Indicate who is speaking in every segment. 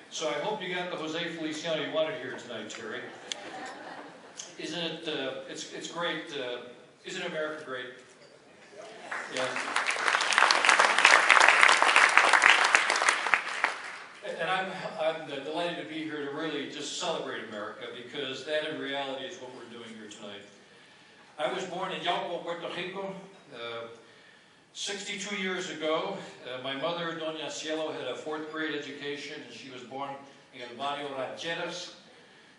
Speaker 1: So I hope you got the Jose Feliciano you wanted here tonight, Terry. Isn't it, it's great, isn't America great? Yeah. And I'm delighted to be here to really just celebrate America, because that in reality is what we're doing here tonight. I was born in Yauco, Puerto Rico, 62 years ago. My mother, Doña Cielo, had a 4th grade education, and she was born in El Barrio Rancheras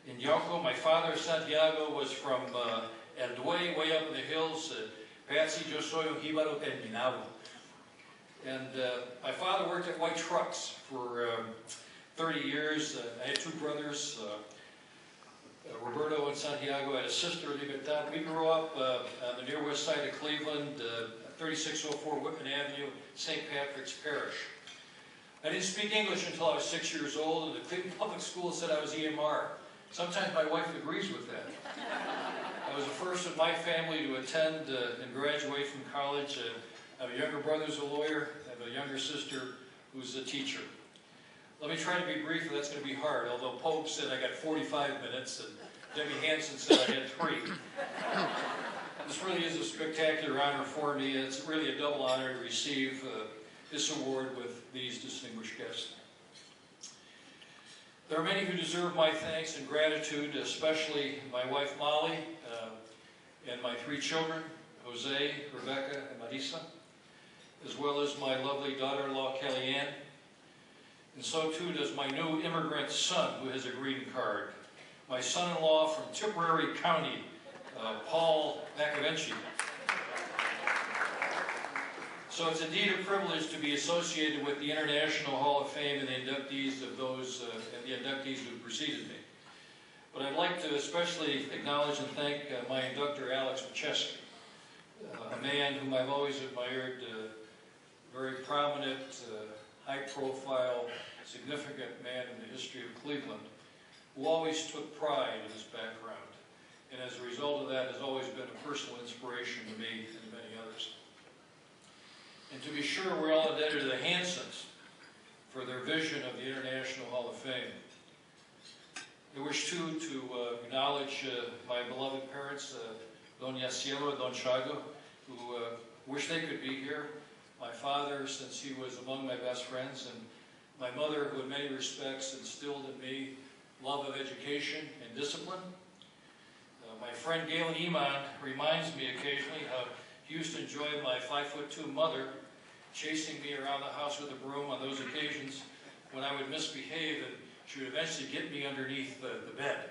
Speaker 1: in Yauco. My father, Santiago, was from El Duey, way up in the hills. Patsy, yo soy un jíbaro terminado. And my father worked at White Trucks for 30 years. I had 2 brothers, Roberto and Santiago. I had a sister, Libertad. We grew up on the near west side of Cleveland, 3604 Whitman Avenue, St. Patrick's Parish. I didn't speak English until I was 6 years old, and the Cleveland Public School said I was EMR. Sometimes my wife agrees with that. I was the first of my family to attend and graduate from college. I have a younger brother who's a lawyer. I have a younger sister who's a teacher. Let me try to be brief, and that's going to be hard, although Pope said I got 45 minutes, and Debbie Hansen said I had 3. This really is a spectacular honor for me, and it's really a double honor to receive this award with these distinguished guests. There are many who deserve my thanks and gratitude, especially my wife Molly and my 3 children, Jose, Rebecca, and Marisa, as well as my lovely daughter-in-law Kellyanne. And so too does my new immigrant son, who has a green card. My son-in-law from Tipperary County, Paul McAvenchie. So it's indeed a privilege to be associated with the International Hall of Fame and the inductees of those, and the inductees who preceded me. But I'd like to especially acknowledge and thank my inductor, Alex Macheski, a man whom I've always admired, very prominent, high-profile, significant man in the history of Cleveland, who always took pride in his background, and as a result of that has always been a personal inspiration to me and to many others. And to be sure, we're all indebted to the Hansons for their vision of the International Hall of Fame. I wish too to acknowledge my beloved parents, Doña Cielo and Don Chago, who wish they could be here. My father, since he was among my best friends, and my mother, who in many respects instilled in me love of education and discipline. My friend Galen Iman reminds me occasionally how he used to enjoy my 5'2" mother chasing me around the house with a broom on those occasions when I would misbehave, and she would eventually get me underneath the bed.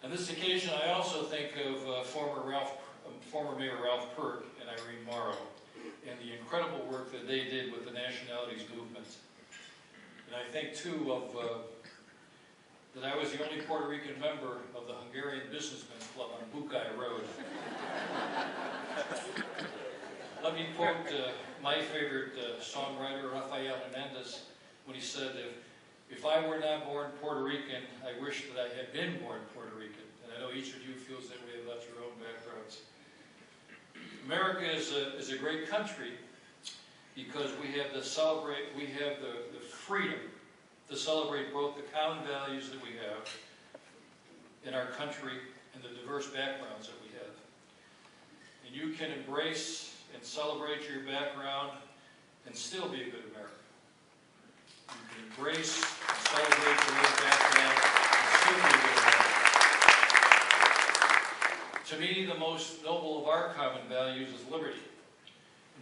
Speaker 1: On this occasion, I also think of former Mayor Ralph Perk and Irene Morrow, and the incredible work that they did with the nationalities movement. And I think too of that I was the only Puerto Rican member of the Hungarian Businessmen's Club on Bucay Road. Let me quote my favorite songwriter, Rafael Hernandez, when he said, if I were not born Puerto Rican, I wish that I had been born Puerto Rican. And I know each of you feels that way about your own backgrounds. America is a great country because we have the freedom to celebrate both the common values that we have in our country and the diverse backgrounds that we have. And you can embrace and celebrate your background and still be a good American. You can embrace and celebrate your own background and still be a good American. To me, the most noble of our common values is liberty.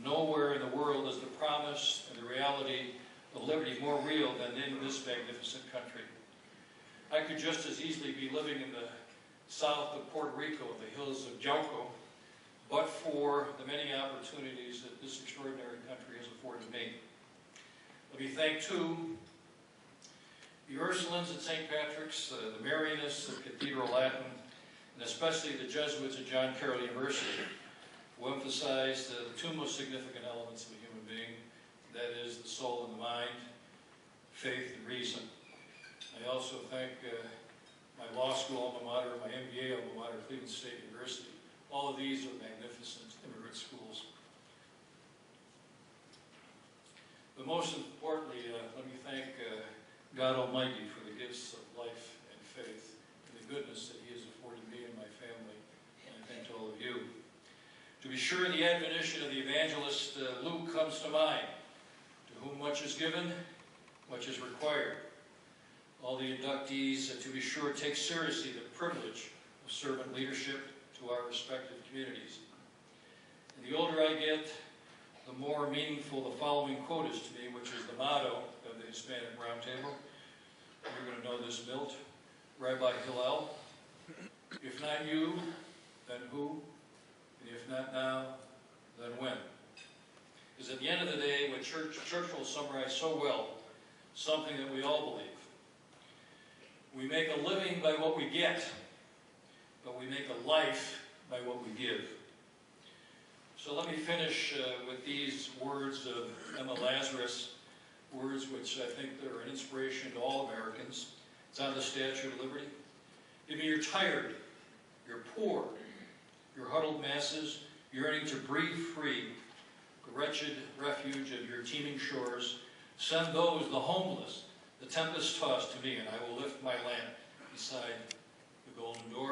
Speaker 1: Nowhere in the world is the promise and the reality of liberty more real than in this magnificent country. I could just as easily be living in the south of Puerto Rico, the hills of Yauco, but for the many opportunities that this extraordinary country has afforded me. Let me thank too the Ursulines at St. Patrick's, the Marianists at Cathedral Latin, and especially the Jesuits at John Carroll University, who emphasized the 2 most significant elements of a human being, that is the soul and the mind, faith and reason. I also thank my law school alma mater, my MBA alma mater, Cleveland State University. All of these are magnificent immigrant schools. But most importantly, let me thank God Almighty for the gifts of life and faith and the goodness that He has afforded me and my family, and I thank all of you. To be sure, the admonition of the evangelist Luke comes to mind. To whom much is given, much is required. All the inductees, to be sure, take seriously the privilege of servant leadership to our respective communities. And the older I get, the more meaningful the following quote is to me, which is the motto of the Hispanic Roundtable. You're going to know this, Milt. Rabbi Hillel, if not you, then who? And if not now, then when? Because at the end of the day, what Churchill summarized so well, something that we all believe. We make a living by what we get, but we make a life by what we give. So let me finish with these words of Emma Lazarus, words which I think are an inspiration to all Americans. It's on the Statue of Liberty. If you're tired, you're poor, you're huddled masses, yearning to breathe free, the wretched refuge of your teeming shores, send those, the homeless, the tempest-tossed to me, and I will lift my lamp beside the golden door.